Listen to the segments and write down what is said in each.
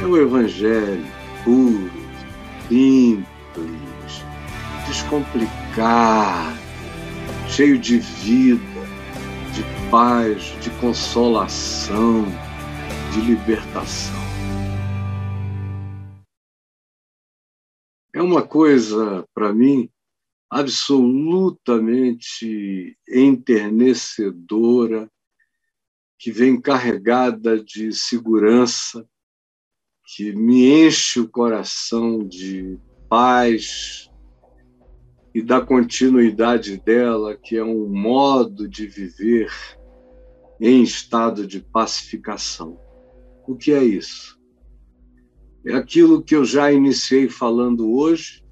É o Evangelho puro, simples, descomplicado, cheio de vida, de paz, de consolação, de libertação. É uma coisa, para mim, absolutamente enternecedora, que vem carregada de segurança, que me enche o coração de paz e da continuidade dela, que é um modo de viver em estado de pacificação. O que é isso? É aquilo que eu já iniciei falando hoje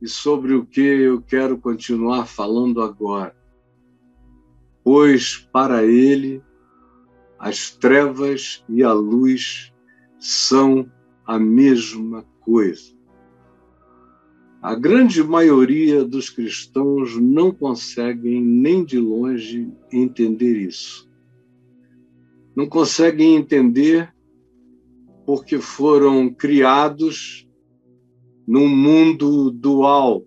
e sobre o que eu quero continuar falando agora. Pois para ele as trevas e a luz são a mesma coisa. A grande maioria dos cristãos não conseguem nem de longe entender isso. Não conseguem entender porque foram criados num mundo dual,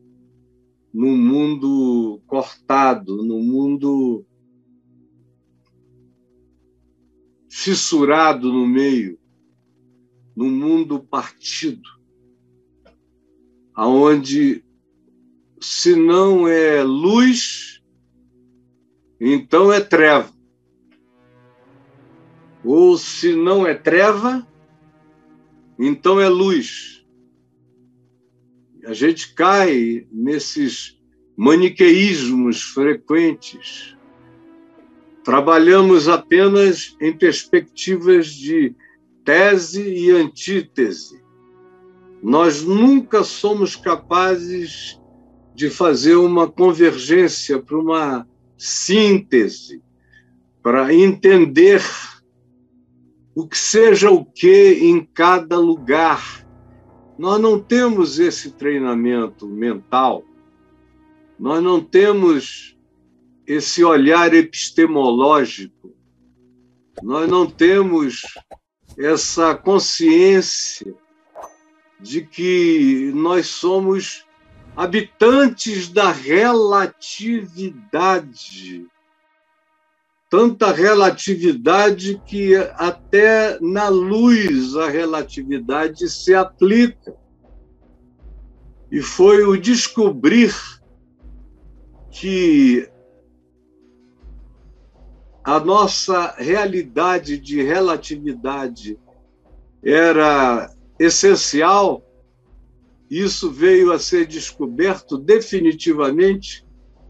num mundo cortado, num mundo fissurado no meio, num mundo partido, aonde se não é luz, então é treva. Ou se não é treva, então é luz. A gente cai nesses maniqueísmos frequentes. Trabalhamos apenas em perspectivas de tese e antítese. Nós nunca somos capazes de fazer uma convergência para uma síntese, para entender o que seja o que em cada lugar. Nós não temos esse treinamento mental, nós não temos esse olhar epistemológico, nós não temos essa consciência de que nós somos habitantes da relatividade. Tanta relatividade que até na luz a relatividade se aplica. E foi o descobrir que a nossa realidade de relatividade era essencial, isso veio a ser descoberto definitivamente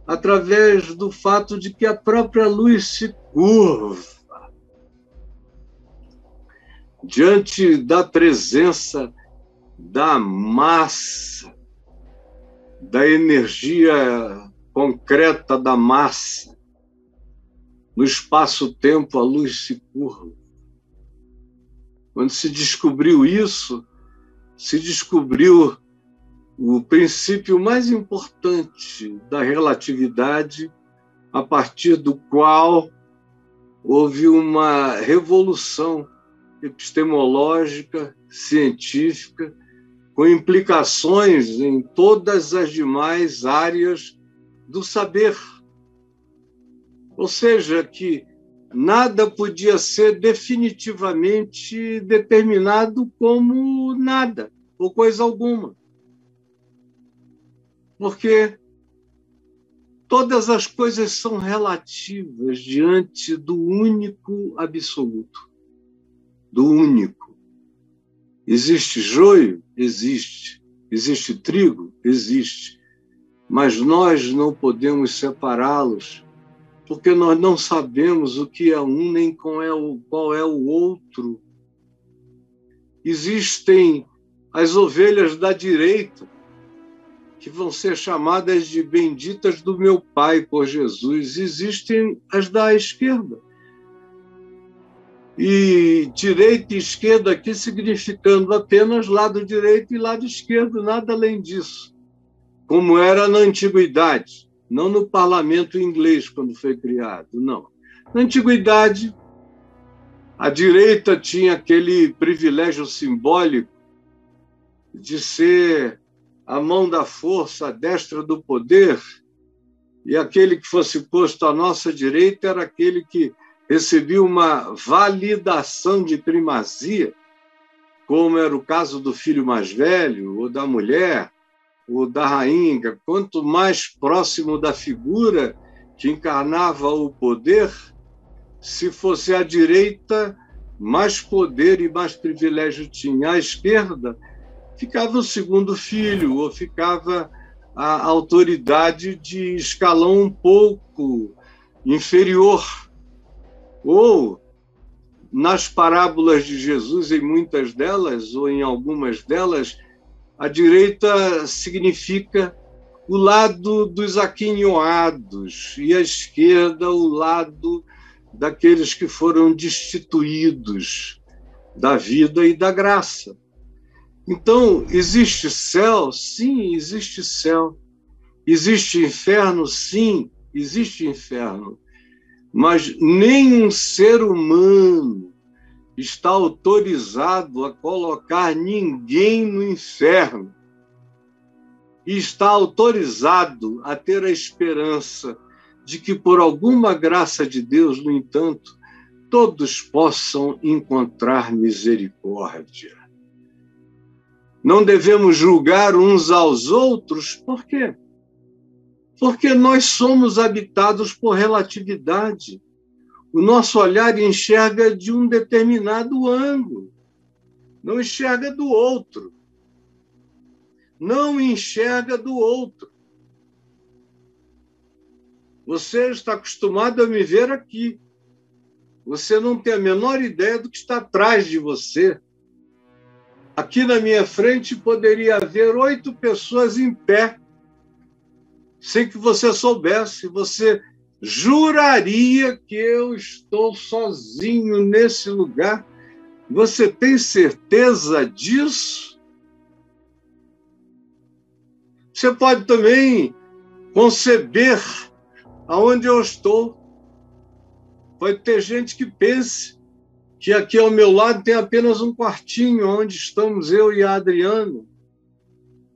através do fato de que a própria luz se curva diante da presença da massa, da energia concreta da massa. No espaço-tempo, a luz se curva. Quando se descobriu isso, se descobriu o princípio mais importante da relatividade, a partir do qual houve uma revolução epistemológica, científica, com implicações em todas as demais áreas do saber. Ou seja, que nada podia ser definitivamente determinado como nada, ou coisa alguma. Porque todas as coisas são relativas diante do único absoluto, do único. Existe joio? Existe. Existe trigo? Existe. Mas nós não podemos separá-los, porque nós não sabemos o que é um nem qual é o outro. Existem as ovelhas da direita, que vão ser chamadas de benditas do meu Pai por Jesus. Existem as da esquerda. E direita e esquerda aqui significando apenas lado direito e lado esquerdo, nada além disso. Como era na antiguidade, não no parlamento inglês quando foi criado, não. Na antiguidade, A direita tinha aquele privilégio simbólico de ser a mão da força, a destra do poder, e aquele que fosse posto à nossa direita era aquele que recebia uma validação de primazia, como era o caso do filho mais velho, ou da mulher, ou da rainha. Quanto mais próximo da figura que encarnava o poder, se fosse à direita, mais poder e mais privilégio tinha. À esquerda, ficava o segundo filho, ou ficava a autoridade de escalão um pouco inferior. Ou, nas parábolas de Jesus, em muitas delas, ou em algumas delas, a direita significa o lado dos aquinhoados e a esquerda o lado daqueles que foram destituídos da vida e da graça. Então, existe céu? Sim, existe céu. Existe inferno? Sim, existe inferno. Mas nenhum ser humano está autorizado a colocar ninguém no inferno. E está autorizado a ter a esperança de que, por alguma graça de Deus, no entanto, todos possam encontrar misericórdia. Não devemos julgar uns aos outros, por quê? Porque nós somos habitados por relatividade. O nosso olhar enxerga de um determinado ângulo, não enxerga do outro. Não enxerga do outro. Você está acostumado a me ver aqui. Você não tem a menor ideia do que está atrás de você. Aqui na minha frente poderia haver 8 pessoas em pé, sem que você soubesse. Você juraria que eu estou sozinho nesse lugar. Você tem certeza disso? Você pode também conceber aonde eu estou. Pode ter gente que pense que aqui ao meu lado tem apenas um quartinho onde estamos eu e a Adriana.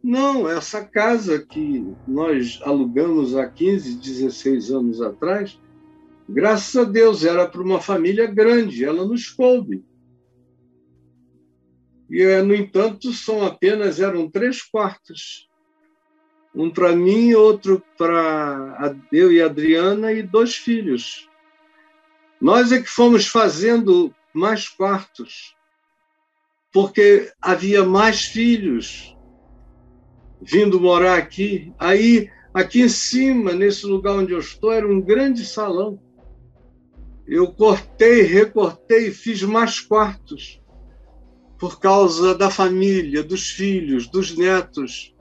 Não, essa casa que nós alugamos há 15, 16 anos atrás, graças a Deus, era para uma família grande, ela nos coube. E, no entanto, eram 3 quartos. Um para mim, outro para eu e a Adriana e 2 filhos. Nós é que fomos fazendo mais quartos, porque havia mais filhos vindo morar aqui. Aí, aqui em cima, nesse lugar onde eu estou, era um grande salão. Eu cortei, recortei, fiz mais quartos, por causa da família, dos filhos, dos netos,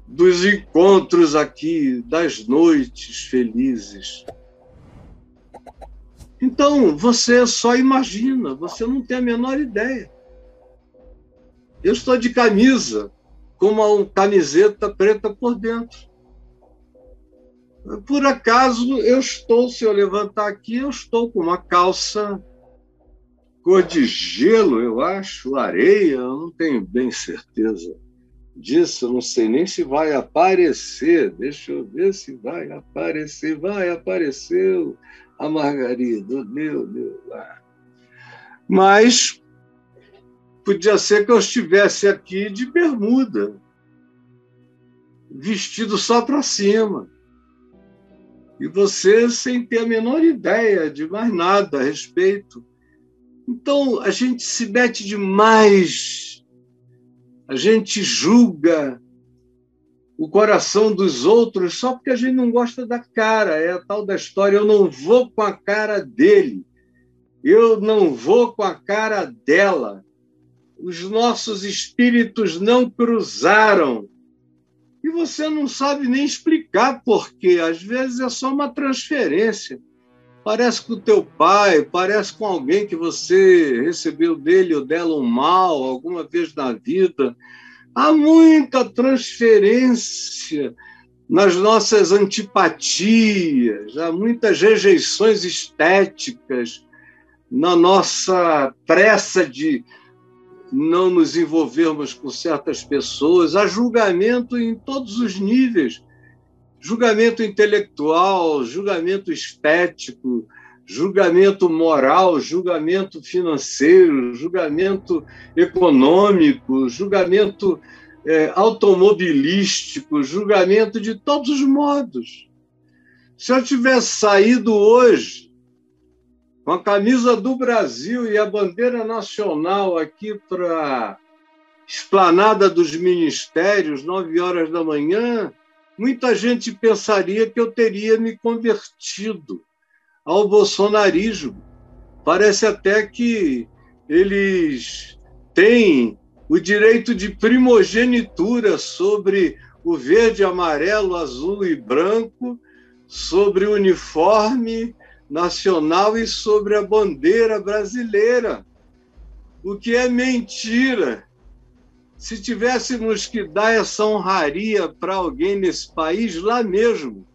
dos encontros aqui, das noites felizes. Então, você só imagina, você não tem a menor ideia. Eu estou de camisa, com uma camiseta preta por dentro. Por acaso, se eu levantar aqui, eu estou com uma calça cor de gelo, eu acho, areia, eu não tenho bem certeza disso, eu não sei nem se vai aparecer. Deixa eu ver se vai aparecer. Vai, apareceu a Margarida, meu Deus. Mas podia ser que eu estivesse aqui de bermuda, vestido só para cima. E você sem ter a menor ideia de mais nada a respeito. Então, a gente se mete demais, a gente julga o coração dos outros só porque a gente não gosta da cara. É a tal da história, eu não vou com a cara dele, eu não vou com a cara dela. Os nossos espíritos não cruzaram. E você não sabe nem explicar por quê. Às vezes é só uma transferência. Parece com o teu pai, parece com alguém que você recebeu dele ou dela um mal alguma vez na vida. Há muita transferência nas nossas antipatias, há muitas rejeições estéticas, na nossa pressa de não nos envolvermos com certas pessoas, há julgamento em todos os níveis, julgamento intelectual, julgamento estético, julgamento moral, julgamento financeiro, julgamento econômico, julgamento automobilístico, julgamento de todos os modos. Se eu tivesse saído hoje com a camisa do Brasil e a bandeira nacional aqui para a esplanada dos ministérios, 9 horas da manhã, muita gente pensaria que eu teria me convertido ao bolsonarismo. Parece até que eles têm o direito de primogenitura sobre o verde, amarelo, azul e branco, sobre o uniforme nacional e sobre a bandeira brasileira, o que é mentira. Se tivéssemos que dar essa honraria para alguém nesse país, lá mesmo,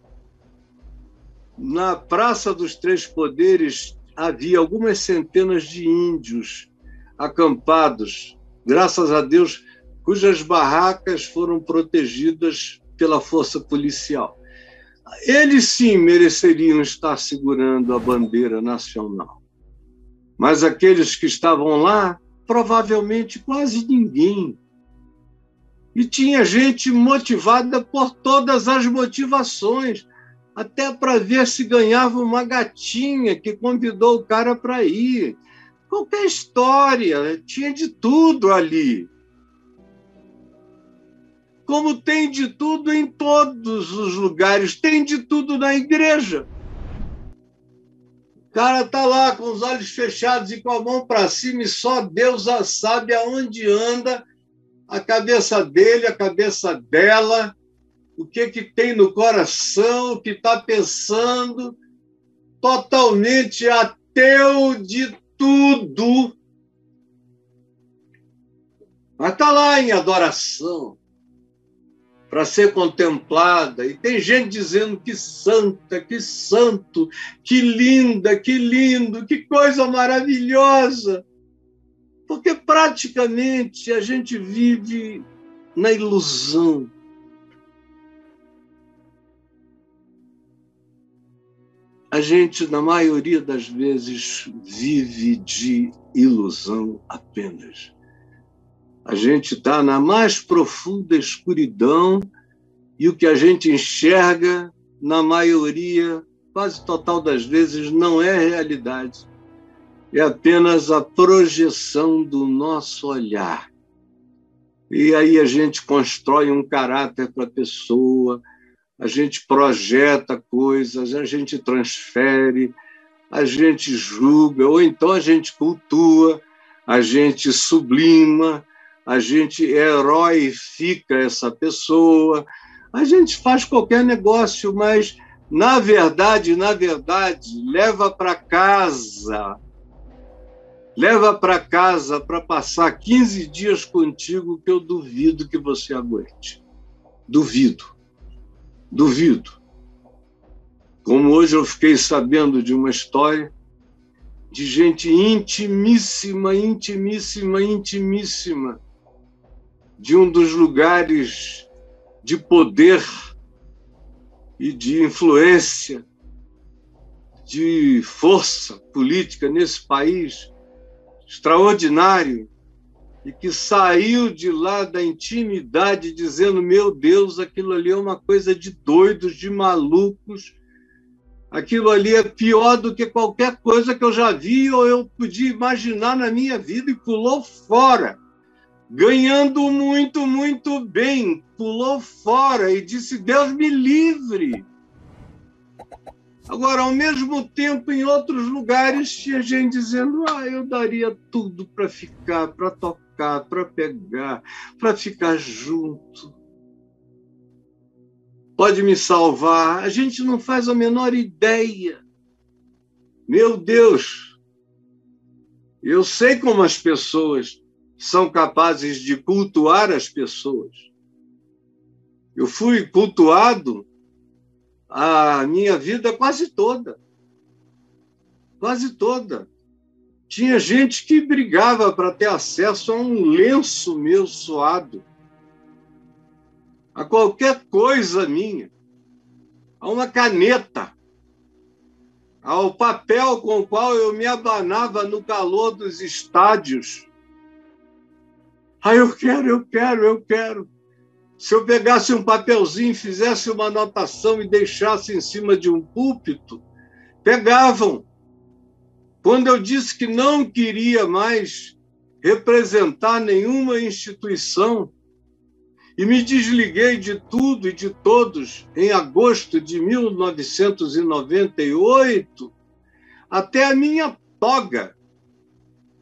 na Praça dos Três Poderes, havia algumas centenas de índios acampados, graças a Deus, cujas barracas foram protegidas pela força policial. Eles, sim, mereceriam estar segurando a bandeira nacional. Mas aqueles que estavam lá, provavelmente quase ninguém. E tinha gente motivada por todas as motivações, até para ver se ganhava uma gatinha que convidou o cara para ir. Qualquer história, tinha de tudo ali. Como tem de tudo em todos os lugares, tem de tudo na igreja. O cara está lá com os olhos fechados e com a mão para cima e só Deus sabe aonde anda a cabeça dele, a cabeça dela, o que tem no coração, o que está pensando, totalmente ateu de tudo. Mas está lá em adoração, para ser contemplada, e tem gente dizendo que santa, que santo, que linda, que lindo, que coisa maravilhosa, porque praticamente a gente vive na ilusão. A gente, na maioria das vezes, vive de ilusão apenas. A gente está na mais profunda escuridão e o que a gente enxerga, na maioria, quase total das vezes, não é realidade. É apenas a projeção do nosso olhar. E aí a gente constrói um caráter para a pessoa, a gente projeta coisas, a gente transfere, a gente julga, ou então a gente cultua, a gente sublima, a gente heroifica essa pessoa, a gente faz qualquer negócio, mas, na verdade, leva para casa para passar 15 dias contigo, que eu duvido que você aguente. Duvido. Como hoje eu fiquei sabendo de uma história de gente intimíssima, de um dos lugares de poder e de influência, de força política nesse país extraordinário, e que saiu de lá da intimidade dizendo: meu Deus, aquilo ali é uma coisa de doidos, de malucos, aquilo ali é pior do que qualquer coisa que eu já vi ou eu podia imaginar na minha vida, e pulou fora, ganhando muito, muito bem, pulou fora e disse: Deus me livre. Agora, ao mesmo tempo, em outros lugares, tinha gente dizendo: eu daria tudo para ficar, para tocar, para pegar, para ficar junto. Pode me salvar. A gente não faz a menor ideia. Meu Deus! Eu sei como as pessoas são capazes de cultuar as pessoas. Eu fui cultuado a minha vida quase toda. Tinha gente que brigava para ter acesso a um lenço meu suado, a qualquer coisa minha, a uma caneta, ao papel com o qual eu me abanava no calor dos estádios. Eu quero. Se eu pegasse um papelzinho, fizesse uma anotação e deixasse em cima de um púlpito, pegavam. Quando eu disse que não queria mais representar nenhuma instituição e me desliguei de tudo e de todos em agosto de 1998, até a minha toga,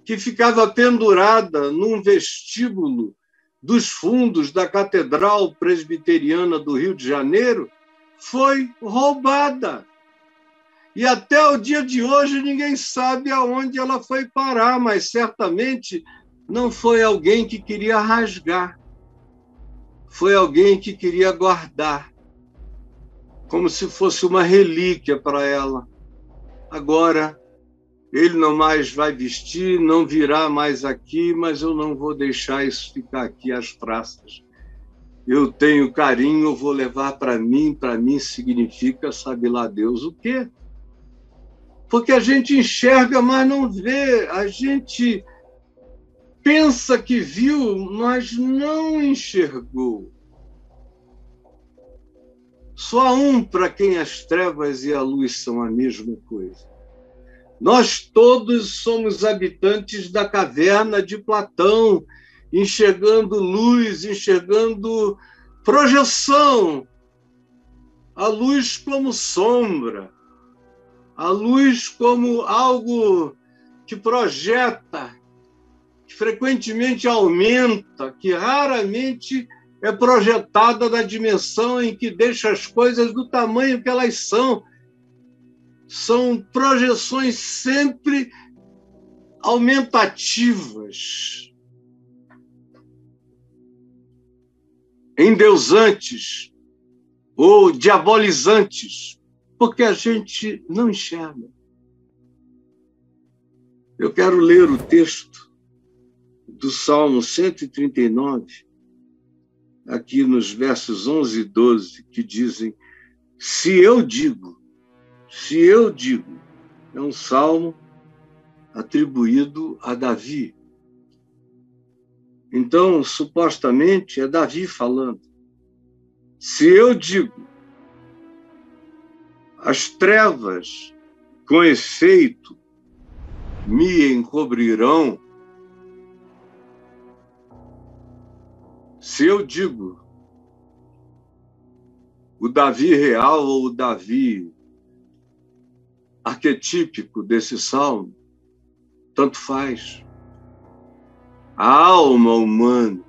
que ficava pendurada num vestíbulo dos fundos da Catedral Presbiteriana do Rio de Janeiro, foi roubada. E até o dia de hoje ninguém sabe aonde ela foi parar, mas certamente não foi alguém que queria rasgar. Foi alguém que queria guardar, como se fosse uma relíquia para ela. Agora, ele não mais vai vestir, não virá mais aqui, mas eu não vou deixar isso ficar aqui às traças. Eu tenho carinho, eu vou levar para mim significa, sabe lá Deus o quê? Porque a gente enxerga, mas não vê. A gente pensa que viu, mas não enxergou. Só há um para quem as trevas e a luz são a mesma coisa. Nós todos somos habitantes da caverna de Platão, enxergando luz, enxergando projeção. A luz como sombra. A luz como algo que projeta, que frequentemente aumenta, que raramente é projetada na dimensão em que deixa as coisas do tamanho que elas são. São projeções sempre aumentativas, endeusantes ou diabolizantes, porque a gente não enxerga. Eu quero ler o texto do Salmo 139, aqui nos versos 11 e 12, que dizem: se eu digo, é um salmo atribuído a Davi. Então, supostamente, é Davi falando. Se eu digo, as trevas, com efeito, me encobrirão. Se eu digo, o Davi real ou o Davi arquetípico desse salmo, tanto faz. A alma humana,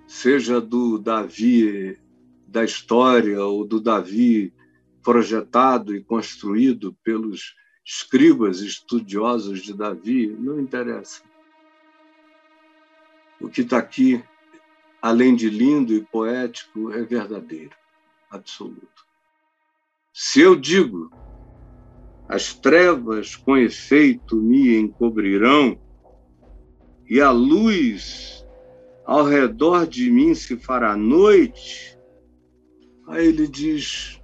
seja do Davi da história ou do Davi projetado e construído pelos escribas estudiosos de Davi, não interessa. O que está aqui, além de lindo e poético, é verdadeiro, absoluto. Se eu digo, as trevas com efeito me encobrirão e a luz ao redor de mim se fará noite, aí ele diz,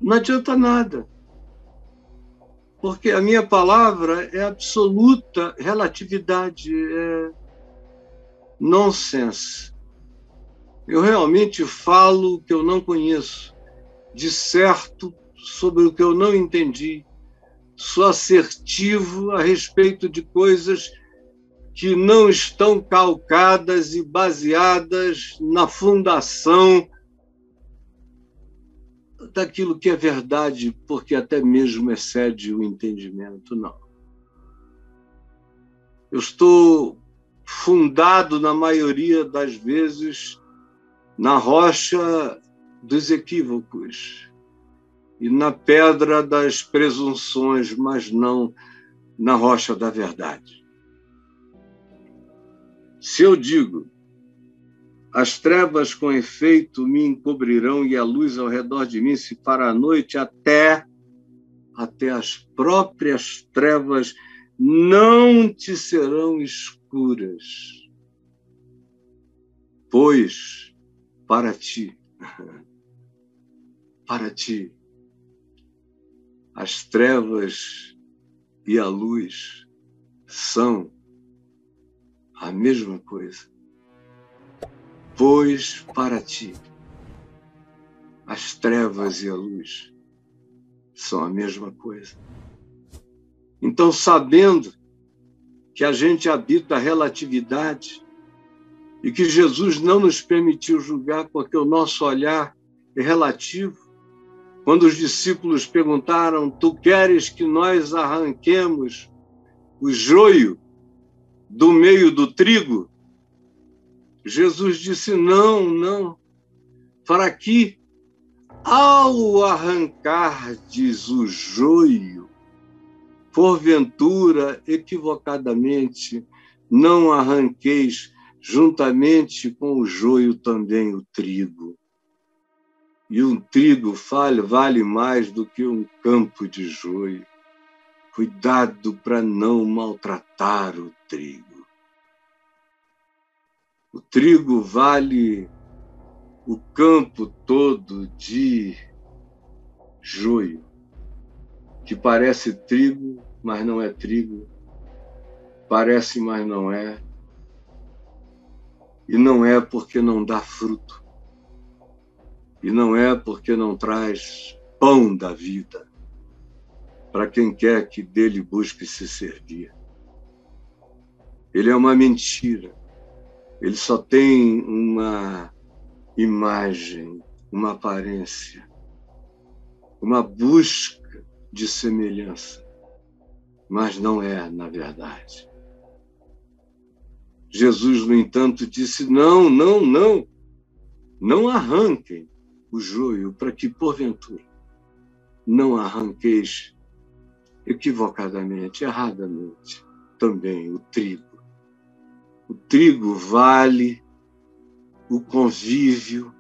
não adianta nada, porque a minha palavra é absoluta relatividade, é nonsense. Eu realmente falo o que eu não conheço, disserto sobre o que eu não entendi, sou assertivo a respeito de coisas que não estão calcadas e baseadas na fundação daquilo que é verdade, porque até mesmo excede o entendimento, não. Eu estou fundado, na maioria das vezes, na rocha dos equívocos e na pedra das presunções, mas não na rocha da verdade. Se eu digo, as trevas com efeito me encobrirão e a luz ao redor de mim se fará noite, até até as próprias trevas não te serão escuras. Pois, para ti, as trevas e a luz são a mesma coisa. Pois, para ti, as trevas e a luz são a mesma coisa. Então, sabendo que a gente habita a relatividade e que Jesus não nos permitiu julgar porque o nosso olhar é relativo, quando os discípulos perguntaram: tu queres que nós arranquemos o joio do meio do trigo? Jesus disse: não, para que, ao arrancardes o joio, porventura, equivocadamente, não arranqueis juntamente com o joio também o trigo. E um trigo vale mais do que um campo de joio. Cuidado para não maltratar o trigo. O trigo vale o campo todo de joio, que parece trigo, mas não é trigo, parece, mas não é, e não é porque não dá fruto, e não é porque não traz pão da vida para quem quer que dele busque se servir. Ele é uma mentira, ele só tem uma imagem, uma aparência, uma busca de semelhança, mas não é, na verdade. Jesus, no entanto, disse: não arranquem o joio, para que, porventura, não arranqueis equivocadamente, erradamente, também o trigo. O trigo vale o convívio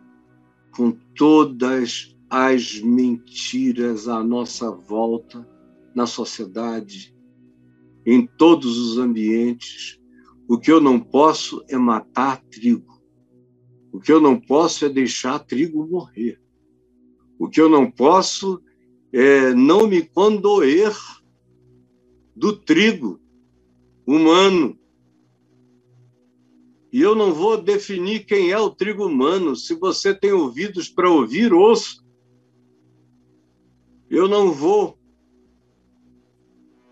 com todas as mentiras à nossa volta, na sociedade, em todos os ambientes. O que eu não posso é matar trigo. O que eu não posso é deixar trigo morrer. O que eu não posso é não me condoer do trigo humano. E eu não vou definir quem é o trigo humano. Se você tem ouvidos para ouvir, ouça. Eu não vou.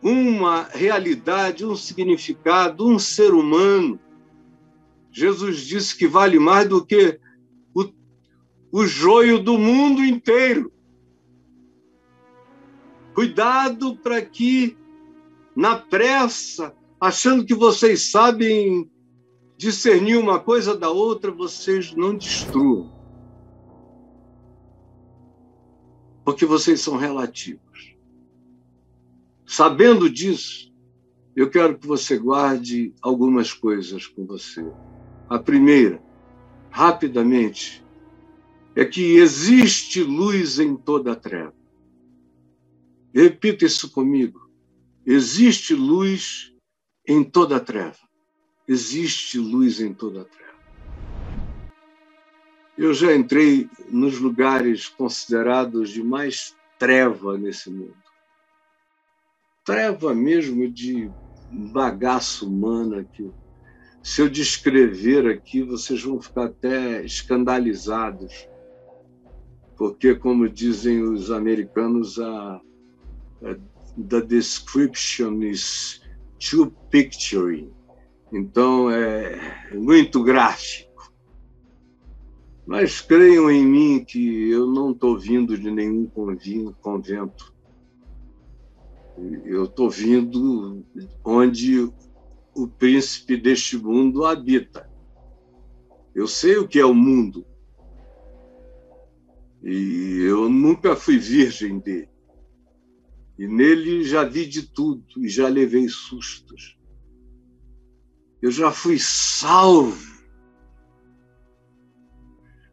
Uma realidade, um significado, um ser humano. Jesus disse que vale mais do que o joio do mundo inteiro. Cuidado para que, na pressa, achando que vocês sabem discernir uma coisa da outra, vocês não destruam. Porque vocês são relativos. Sabendo disso, eu quero que você guarde algumas coisas com você. A primeira, rapidamente, é que existe luz em toda a treva. Repita isso comigo. Existe luz em toda a treva. Existe luz em toda a treva. Eu já entrei nos lugares considerados de mais treva nesse mundo. Treva mesmo de bagaço humana que, se eu descrever aqui, vocês vão ficar até escandalizados. Porque, como dizem os americanos, the description is too picturing. Então, é muito gráfico. Mas creiam em mim que eu não estou vindo de nenhum convento. Eu estou vindo onde o príncipe deste mundo habita. Eu sei o que é o mundo. E eu nunca fui virgem dele. E nele já vi de tudo e já levei sustos. Eu já fui salvo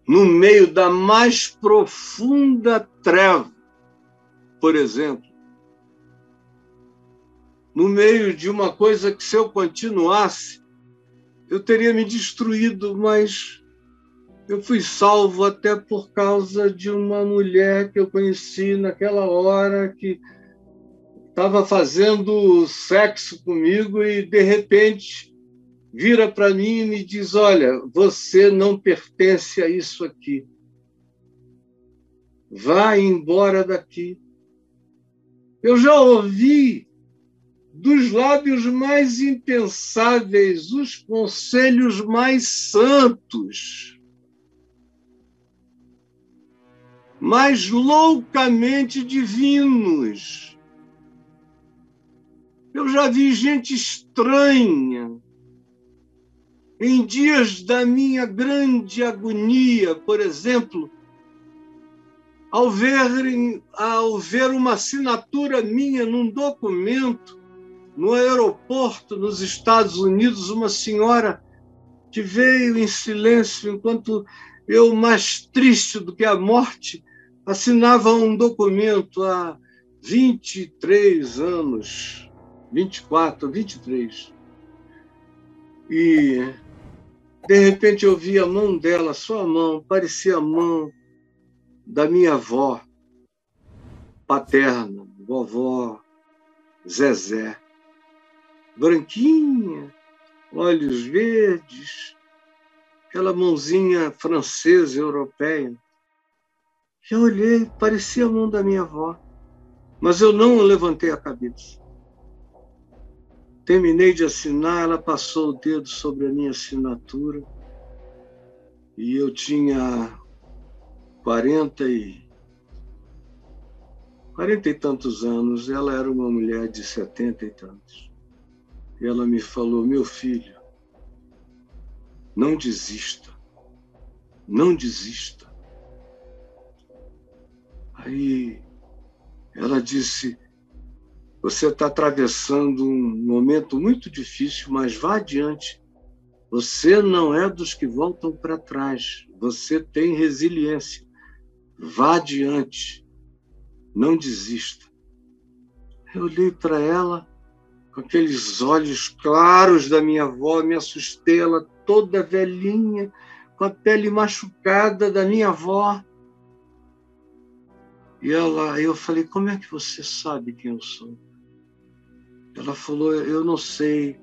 no meio da mais profunda treva. Por exemplo, no meio de uma coisa que, se eu continuasse, eu teria me destruído, mas eu fui salvo até por causa de uma mulher que eu conheci naquela hora, que estava fazendo sexo comigo e, de repente, vira para mim e me diz: olha, você não pertence a isso aqui. Vá embora daqui. Eu já ouvi dos lábios mais impensáveis os conselhos mais santos, mais loucamente divinos. Eu já vi gente estranha, em dias da minha grande agonia, por exemplo, ao ver uma assinatura minha num documento no aeroporto nos Estados Unidos, uma senhora que veio em silêncio enquanto eu, mais triste do que a morte, assinava um documento há 23 anos, 24, 23. E, de repente, eu vi a mão dela, sua mão, parecia a mão da minha avó paterna, vovó Zezé, branquinha, olhos verdes, aquela mãozinha francesa, europeia. Eu olhei, parecia a mão da minha avó, mas eu não levantei a cabeça. Terminei de assinar, ela passou o dedo sobre a minha assinatura e eu tinha 40 e tantos anos, ela era uma mulher de 70 e tantos. E ela me falou: meu filho, não desista, não desista. Aí ela disse: você está atravessando um momento muito difícil, mas vá adiante. Você não é dos que voltam para trás, você tem resiliência. Vá adiante, não desista. Eu olhei para ela com aqueles olhos claros da minha avó, me assustei, ela toda velhinha, com a pele machucada da minha avó. E eu falei: como é que você sabe quem eu sou? Ela falou: eu não sei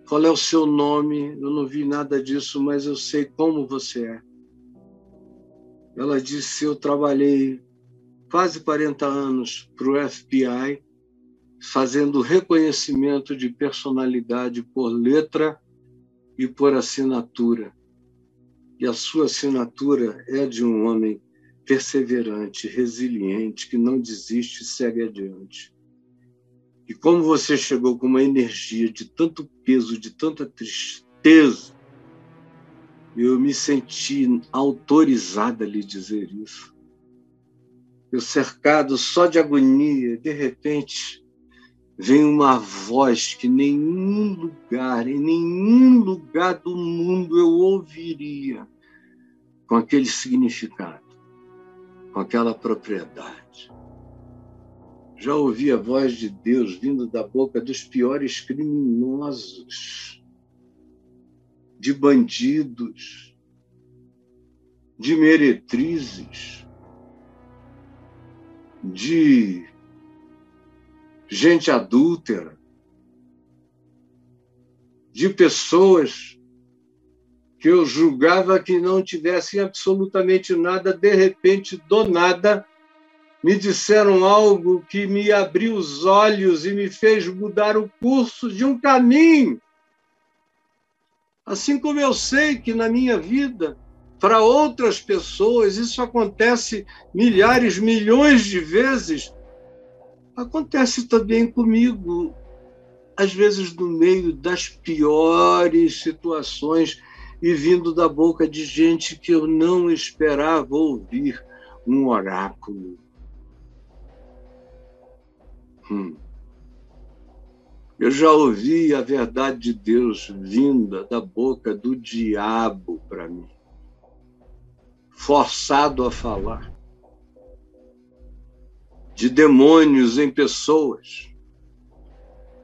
qual é o seu nome, eu não vi nada disso, mas eu sei como você é. Ela disse: eu trabalhei quase 40 anos para o FBI, fazendo reconhecimento de personalidade por letra e por assinatura. E a sua assinatura é de um homem perseverante, resiliente, que não desiste e segue adiante. E como você chegou com uma energia de tanto peso, de tanta tristeza, eu me senti autorizada a lhe dizer isso. Eu, cercado só de agonia, de repente, vem uma voz que em nenhum lugar do mundo eu ouviria com aquele significado, com aquela propriedade. Já ouvi a voz de Deus vindo da boca dos piores criminosos, de bandidos, de meretrizes, de gente adúltera, de pessoas que eu julgava que não tivessem absolutamente nada, de repente, do nada, me disseram algo que me abriu os olhos e me fez mudar o curso de um caminho. Assim como eu sei que na minha vida, para outras pessoas, isso acontece milhares, milhões de vezes, acontece também comigo, às vezes no meio das piores situações e vindo da boca de gente que eu não esperava ouvir um oráculo. Eu já ouvi a verdade de Deus vinda da boca do diabo para mim, forçado a falar, de demônios em pessoas,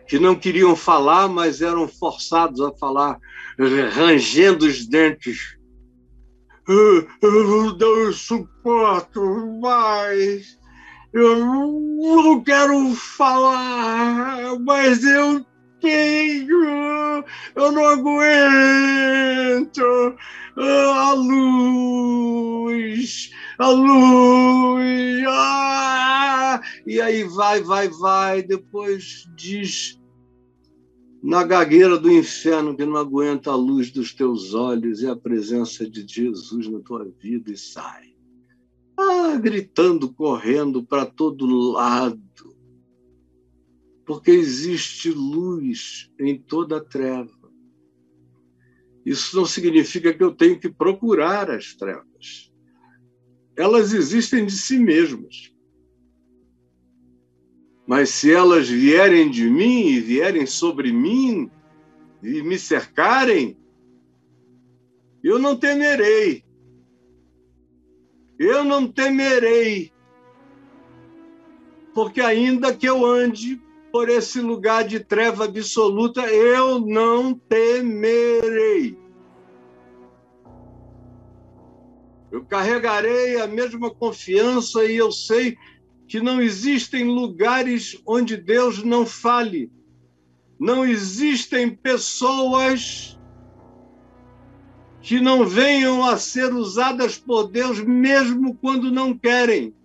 que não queriam falar, mas eram forçados a falar, rangendo os dentes. Eu não suporto mais. Eu não quero falar, mas eu tenho. Eu não aguento. A luz, a luz. E aí vai. Depois diz na gagueira do inferno que não aguenta a luz dos teus olhos e a presença de Jesus na tua vida e sai. Gritando, correndo para todo lado. Porque existe luz em toda a treva. Isso não significa que eu tenho que procurar as trevas. Elas existem de si mesmas. Mas se elas vierem de mim e vierem sobre mim e me cercarem, eu não temerei. Eu não temerei. Porque ainda que eu ande por esse lugar de treva absoluta, eu não temerei. Eu carregarei a mesma confiança e eu sei que não existem lugares onde Deus não fale. Não existem pessoas que não venham a ser usadas por Deus mesmo quando não querem.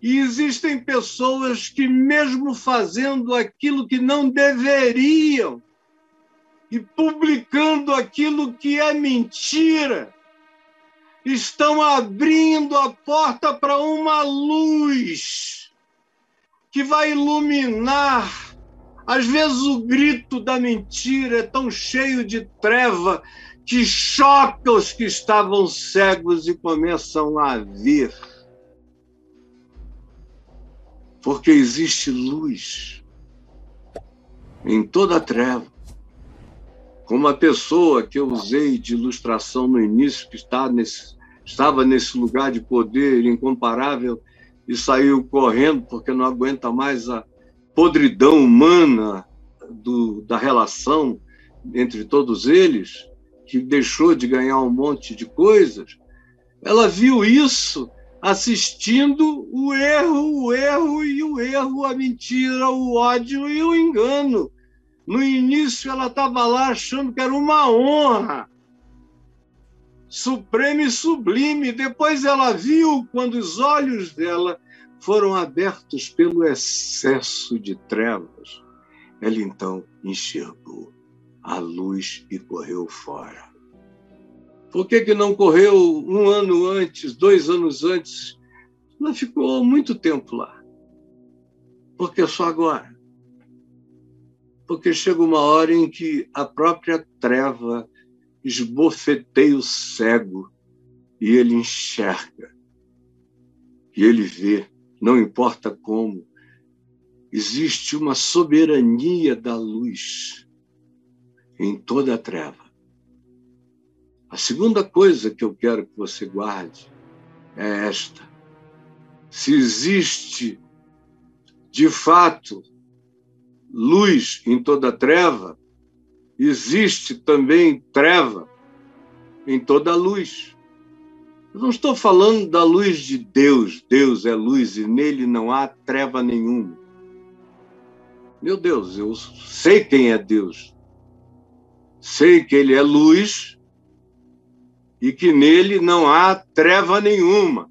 E existem pessoas que, mesmo fazendo aquilo que não deveriam e publicando aquilo que é mentira, estão abrindo a porta para uma luz que vai iluminar. Às vezes o grito da mentira é tão cheio de treva que choca os que estavam cegos e começam a ver. Porque existe luz em toda a treva. Como a pessoa que eu usei de ilustração no início, que estava nesse lugar de poder incomparável e saiu correndo porque não aguenta mais a podridão humana da relação entre todos eles, que deixou de ganhar um monte de coisas, ela viu isso assistindo o erro, a mentira, o ódio e o engano. No início, ela estava lá achando que era uma honra suprema e sublime. Depois ela viu, quando os olhos dela foram abertos pelo excesso de trevas, ela então enxergou a luz e correu fora. Por que não correu 1 ano antes, 2 anos antes? Ela ficou muito tempo lá. Por que só agora? Porque chega uma hora em que a própria treva esbofeteia o cego e ele enxerga. E ele vê, não importa como, existe uma soberania da luz em toda a treva. A segunda coisa que eu quero que você guarde é esta. Se existe, de fato, luz em toda a treva, existe também treva em toda a luz. Eu não estou falando da luz de Deus. Deus é luz e nele não há treva nenhuma. Meu Deus, eu sei quem é Deus. Sei que ele é luz e que nele não há treva nenhuma.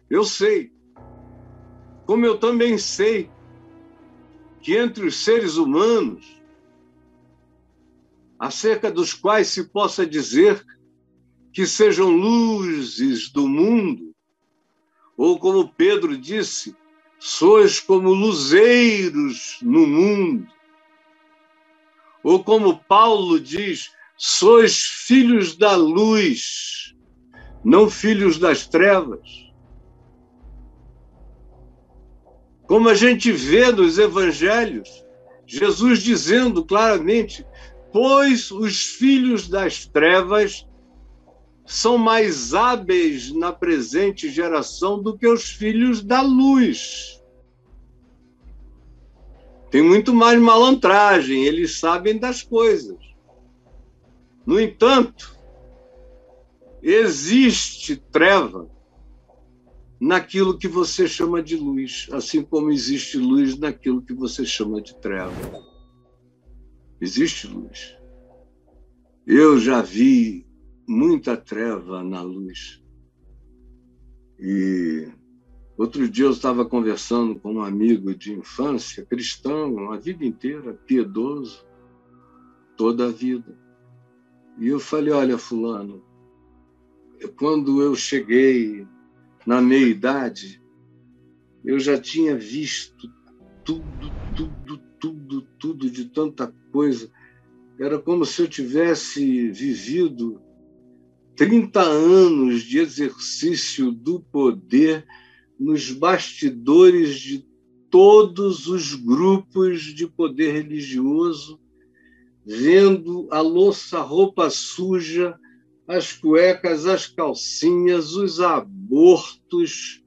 Eu sei. Como eu também sei que entre os seres humanos, acerca dos quais se possa dizer que sejam luzes do mundo, ou como Pedro disse, sois como luzeiros no mundo, ou como Paulo diz, sois filhos da luz, não filhos das trevas. Como a gente vê nos evangelhos, Jesus dizendo claramente, pois os filhos das trevas são mais hábeis na presente geração do que os filhos da luz. Tem muito mais malandragem, eles sabem das coisas. No entanto, existe treva naquilo que você chama de luz, assim como existe luz naquilo que você chama de treva. Existe luz. Eu já vi muita treva na luz. E outro dia eu estava conversando com um amigo de infância, cristão, a vida inteira, piedoso, toda a vida. E eu falei, olha, fulano, quando eu cheguei na meia-idade, eu já tinha visto tudo de tanta coisa. Era como se eu tivesse vivido 30 anos de exercício do poder nos bastidores de todos os grupos de poder religioso, vendo a louça, a roupa suja, as cuecas, as calcinhas, os abortos,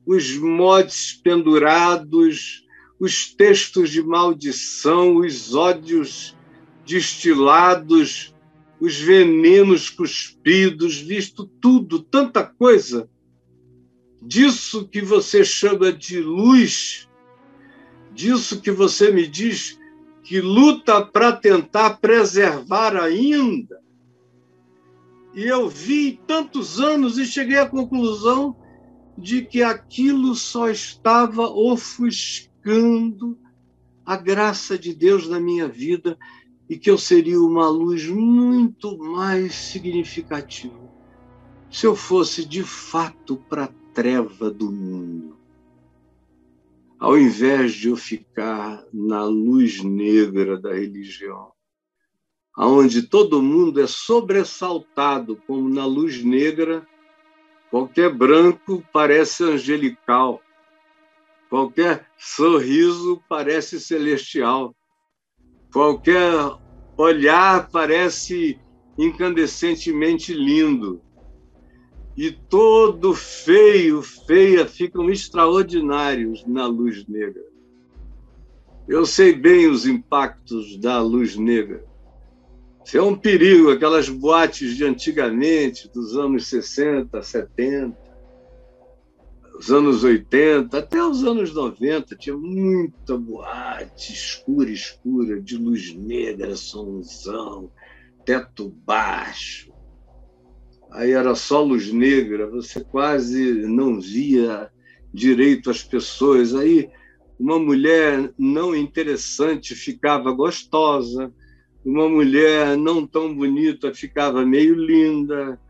os mods pendurados, os textos de maldição, os ódios destilados, os venenos cuspidos, visto tudo, tanta coisa. Disso que você chama de luz, disso que você me diz que luta para tentar preservar ainda. E eu vi tantos anos e cheguei à conclusão de que aquilo só estava ofuscando a graça de Deus na minha vida e que eu seria uma luz muito mais significativa se eu fosse, de fato, para a treva do mundo, ao invés de eu ficar na luz negra da religião, onde todo mundo é sobressaltado, como na luz negra, qualquer branco parece angelical, qualquer sorriso parece celestial, qualquer olhar parece incandescentemente lindo. E todo feio, feia, ficam extraordinários na luz negra. Eu sei bem os impactos da luz negra. Isso é um perigo, aquelas boates de antigamente, dos anos 60, 70, os anos 80, até os anos 90, tinha muita boate escura, de luz negra, somzão, teto baixo. Aí era só luz negra, você quase não via direito as pessoas. Aí uma mulher não interessante ficava gostosa, uma mulher não tão bonita ficava meio linda,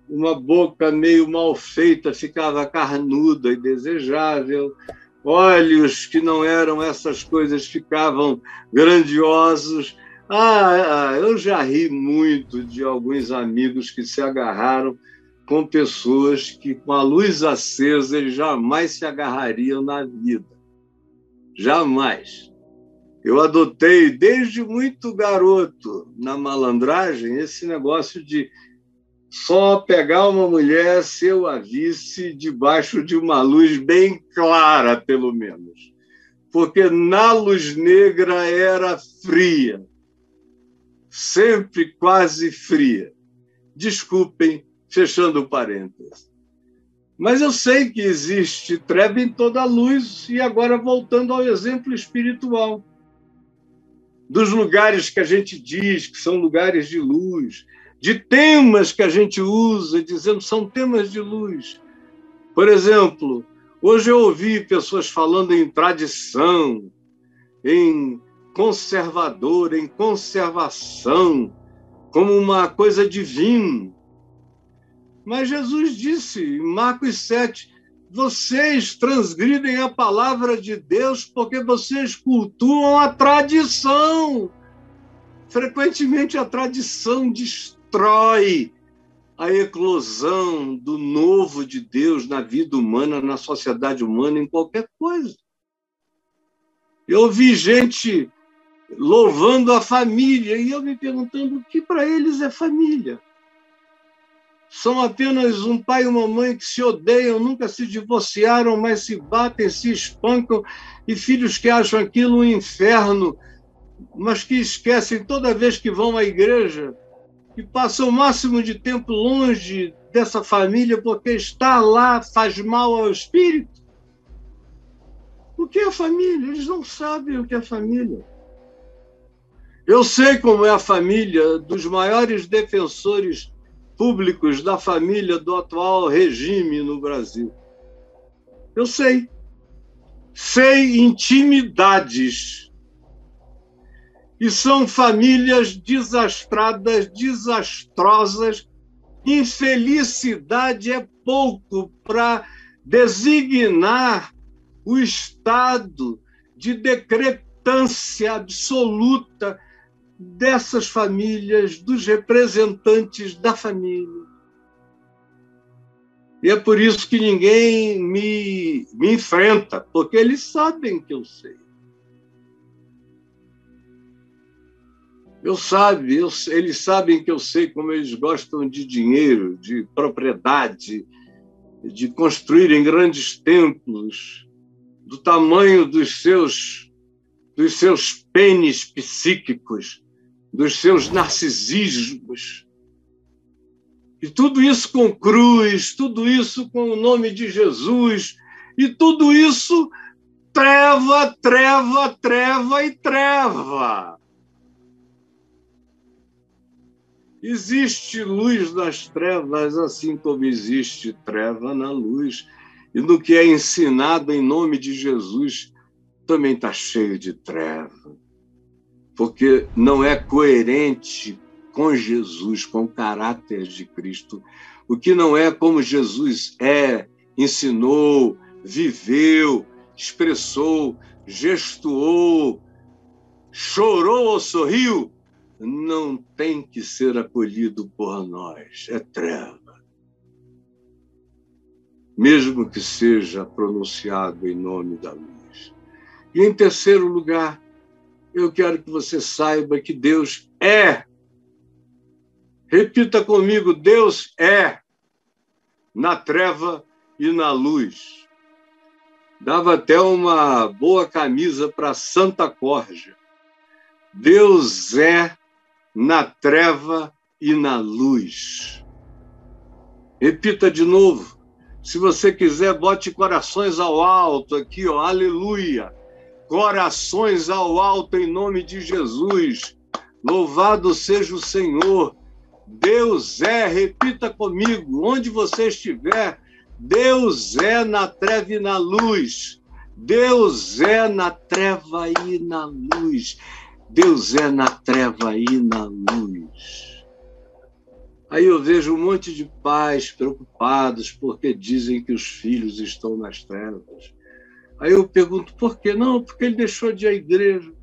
uma boca meio mal feita ficava carnuda e desejável, olhos que não eram essas coisas ficavam grandiosos. Eu já ri muito de alguns amigos que se agarraram com pessoas que, com a luz acesa, eles jamais se agarrariam na vida. Jamais. Eu adotei, desde muito garoto, na malandragem, esse negócio de só pegar uma mulher se eu a visse debaixo de uma luz bem clara, pelo menos. Porque na luz negra era fria. Sempre quase fria. Desculpem, fechando parênteses. Mas eu sei que existe treva em toda a luz, e agora voltando ao exemplo espiritual. Dos lugares que a gente diz que são lugares de luz, de temas que a gente usa, dizendo que são temas de luz. Por exemplo, hoje eu ouvi pessoas falando em tradição, em conservador, em conservação, como uma coisa divina. Mas Jesus disse em Marcos 7, vocês transgridem a palavra de Deus porque vocês cultuam a tradição. Frequentemente a tradição destrói a eclosão do novo de Deus na vida humana, na sociedade humana, em qualquer coisa. Eu ouvi gente louvando a família, e eu me perguntando o que para eles é família. São apenas um pai e uma mãe que se odeiam, nunca se divorciaram, mas se batem, se espancam, e filhos que acham aquilo um inferno, mas que esquecem toda vez que vão à igreja, que passam o máximo de tempo longe dessa família, porque estar lá faz mal ao espírito. O que é família? Eles não sabem o que é família. Eu sei como é a família dos maiores defensores públicos da família do atual regime no Brasil. Eu sei. Sei intimidades. E são famílias desastradas, desastrosas. Infelicidade é pouco para designar o estado de decrepitância absoluta dessas famílias, dos representantes da família. E é por isso que ninguém me enfrenta, porque eles sabem que eu sei. Eles sabem que eu sei como eles gostam de dinheiro, de propriedade, de construírem grandes templos, do tamanho dos seus pênis psíquicos, dos seus narcisismos. E tudo isso com cruz, tudo isso com o nome de Jesus, e tudo isso treva, treva, treva e treva. Existe luz nas trevas, assim como existe treva na luz. E no que é ensinado em nome de Jesus, também está cheio de treva. Porque não é coerente com Jesus, com o caráter de Cristo. O que não é como Jesus é, ensinou, viveu, expressou, gestuou, chorou ou sorriu, não tem que ser acolhido por nós. É treva. Mesmo que seja pronunciado em nome da luz. E, em terceiro lugar, eu quero que você saiba que Deus é. Repita comigo, Deus é na treva e na luz. Dava até uma boa camisa para Santa Corja. Deus é na treva e na luz. Repita de novo. Se você quiser, bote corações ao alto aqui, ó, aleluia. Corações ao alto em nome de Jesus. Louvado seja o Senhor. Deus é, repita comigo, onde você estiver, Deus é na treva e na luz. Deus é na treva e na luz. Deus é na treva e na luz. Aí eu vejo um monte de pais preocupados porque dizem que os filhos estão nas trevas. Aí eu pergunto, por quê? Não, porque ele deixou de ir à igreja.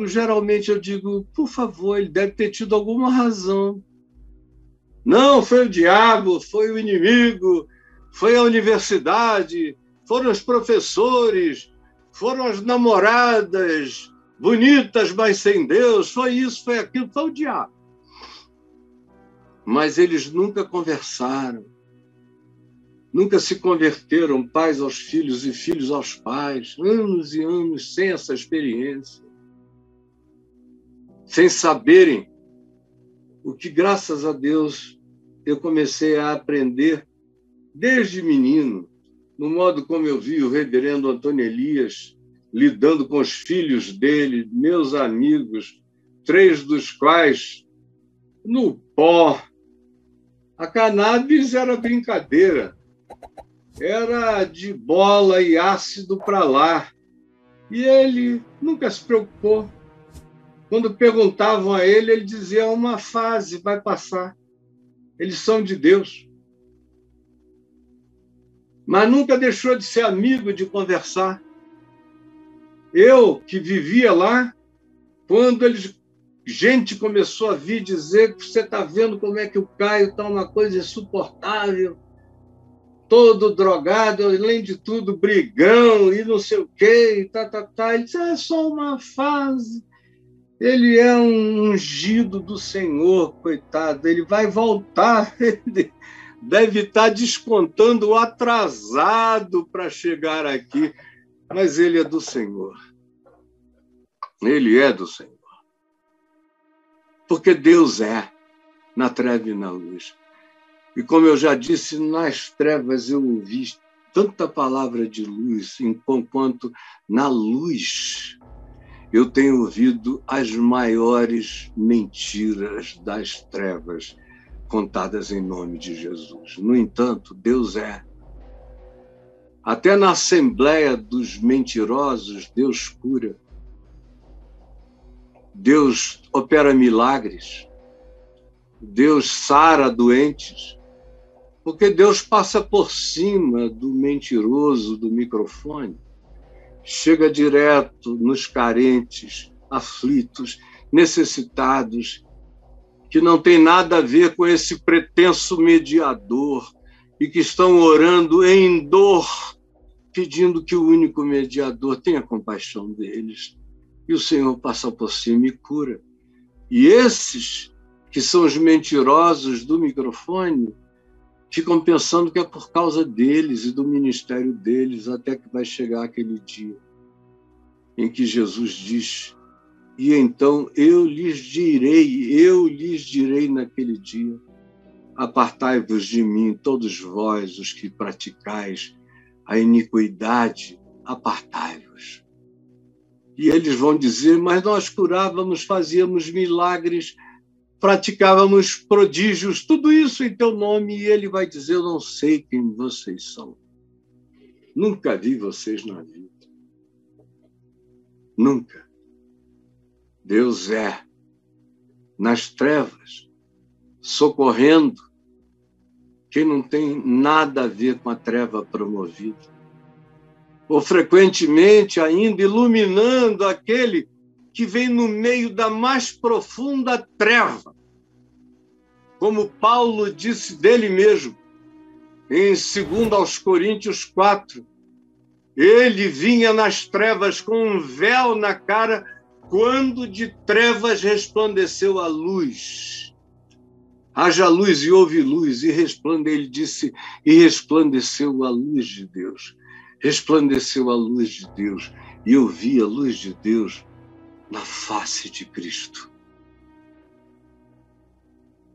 Geralmente eu digo, por favor, ele deve ter tido alguma razão. Não, foi o diabo, foi o inimigo, foi a universidade, foram os professores, foram as namoradas bonitas, mas sem Deus, foi isso, foi aquilo, foi o diabo. Mas eles nunca conversaram, nunca se converteram, pais aos filhos e filhos aos pais, anos e anos sem essa experiência, sem saberem o que, graças a Deus, eu comecei a aprender desde menino, no modo como eu vi o reverendo Antônio Elias lidando com os filhos dele, meus amigos, 3 dos quais no pó. A cannabis era brincadeira, era de bola e ácido para lá. E ele nunca se preocupou. Quando perguntavam a ele, ele dizia, uma fase, vai passar. Eles são de Deus. Mas nunca deixou de ser amigo, de conversar. Eu, que vivia lá, quando gente começou a vir dizer que você está vendo como é que o Caio está uma coisa insuportável, todo drogado, além de tudo, brigão e não sei o quê, e tá. Ele disse, é só uma fase. Ele é um ungido do Senhor, coitado. Ele vai voltar, ele deve estar descontando o atrasado para chegar aqui. Mas ele é do Senhor. Ele é do Senhor. Porque Deus é na treva e na luz. E como eu já disse, nas trevas eu ouvi tanta palavra de luz, enquanto na luz eu tenho ouvido as maiores mentiras das trevas contadas em nome de Jesus. No entanto, Deus é. Até na assembleia dos mentirosos, Deus cura. Deus opera milagres. Deus sara doentes. Porque Deus passa por cima do mentiroso do microfone. Chega direto nos carentes, aflitos, necessitados, que não tem nada a ver com esse pretenso mediador e que estão orando em dor, pedindo que o único mediador tenha compaixão deles. E o Senhor passa por cima e cura. E esses, que são os mentirosos do microfone, ficam pensando que é por causa deles e do ministério deles, até que vai chegar aquele dia em que Jesus diz: e então eu lhes direi naquele dia: apartai-vos de mim, todos vós, os que praticais a iniquidade, apartai-vos. E eles vão dizer: mas nós curávamos, fazíamos milagres, praticávamos prodígios, tudo isso em teu nome. E ele vai dizer: eu não sei quem vocês são. Nunca vi vocês na vida. Nunca. Deus é nas trevas, socorrendo quem não tem nada a ver com a treva promovida. Ou frequentemente ainda iluminando aquele que vem no meio da mais profunda treva. Como Paulo disse dele mesmo, em 2 Coríntios 4, ele vinha nas trevas com um véu na cara, quando de trevas resplandeceu a luz. Haja luz e houve luz, e ele disse, e resplandeceu a luz de Deus. Resplandeceu a luz de Deus, e eu vi a luz de Deus na face de Cristo.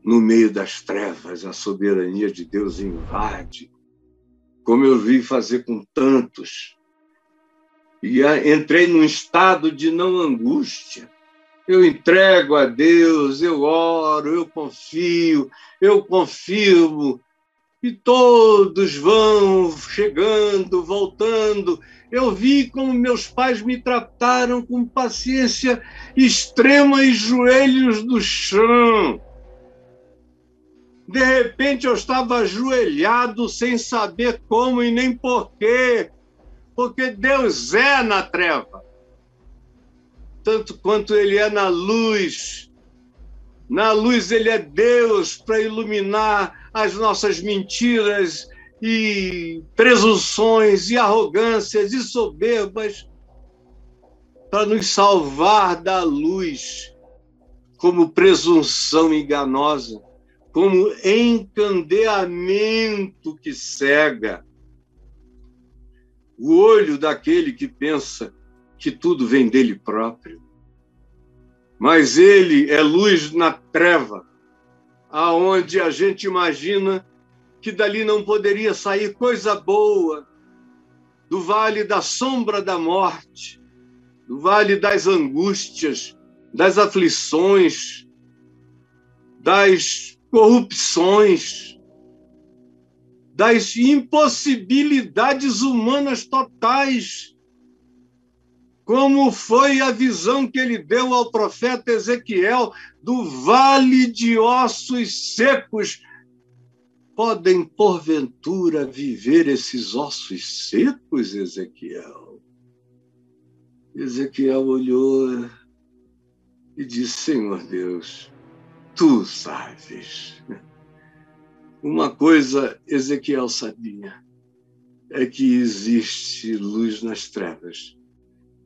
No meio das trevas, a soberania de Deus invade, como eu vi fazer com tantos. E entrei num estado de não angústia. Eu entrego a Deus, eu oro, eu confio, eu confirmo, e todos vão chegando, voltando. Eu vi como meus pais me trataram com paciência extrema e joelhos no chão. De repente eu estava ajoelhado sem saber como e nem porquê, porque Deus é na treva, tanto quanto Ele é na luz. Na luz Ele é Deus para iluminar as nossas mentiras e presunções e arrogâncias e soberbas, para nos salvar da luz como presunção enganosa, como encandeamento que cega o olho daquele que pensa que tudo vem dele próprio. Mas ele é luz na treva, aonde a gente imagina que dali não poderia sair coisa boa, do vale da sombra da morte, do vale das angústias, das aflições, das corrupções, das impossibilidades humanas totais, como foi a visão que ele deu ao profeta Ezequiel do vale de ossos secos. Podem, porventura, viver esses ossos secos, Ezequiel? Ezequiel olhou e disse: Senhor Deus, tu sabes. Uma coisa Ezequiel sabia, é que existe luz nas trevas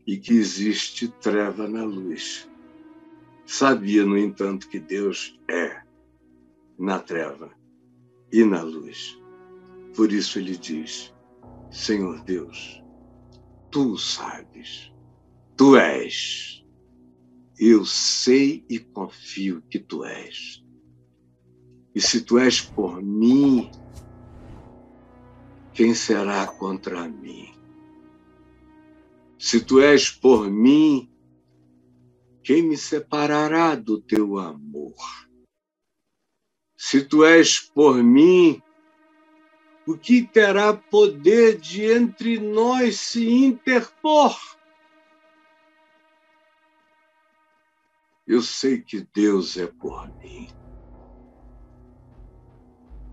e que existe treva na luz. Sabia, no entanto, que Deus é na treva e na luz. Por isso ele diz: Senhor Deus, tu sabes, tu és. Eu sei e confio que tu és. E se tu és por mim, quem será contra mim? Se tu és por mim, quem me separará do teu amor? Se tu és por mim, o que terá poder de entre nós se interpor? Eu sei que Deus é por mim.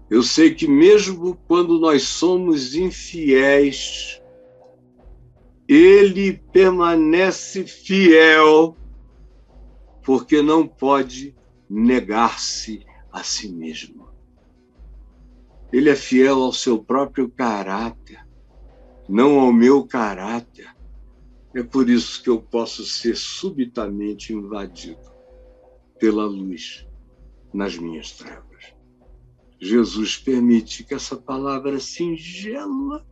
Eu sei que mesmo quando nós somos infiéis, Ele permanece fiel, porque não pode negar-se a si mesmo. Ele é fiel ao seu próprio caráter, não ao meu caráter. É por isso que eu posso ser subitamente invadido pela luz nas minhas trevas. Jesus permite que essa palavra singela,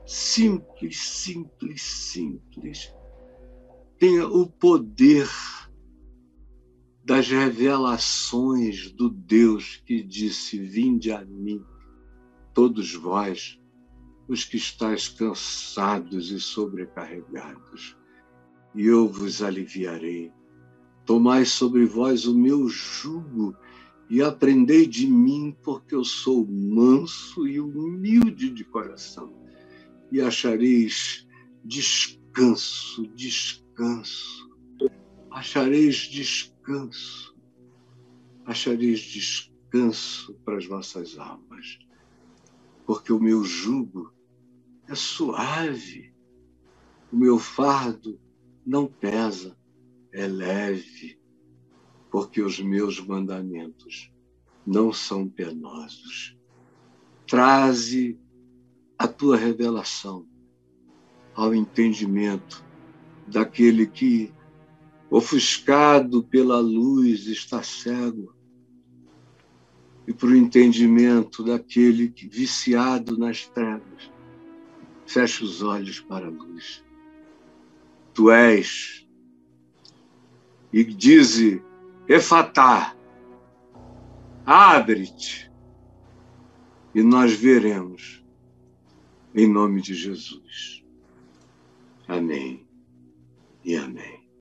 simples, simples, simples, tenha o poder das revelações do Deus que disse: vinde a mim, todos vós, os que estáis cansados e sobrecarregados, e eu vos aliviarei. Tomai sobre vós o meu jugo e aprendei de mim, porque eu sou manso e humilde de coração, e achareis descanso, descanso. Achareis descanso. Achareis descanso para as vossas almas, porque o meu jugo é suave, o meu fardo não pesa, é leve, porque os meus mandamentos não são penosos. Traze a tua revelação ao entendimento daquele que, ofuscado pela luz, está cego, e para o entendimento daquele que, viciado nas trevas, fecha os olhos para a luz. Tu és, e dize: Efatá, abre-te, e nós veremos, em nome de Jesus. Amém e amém.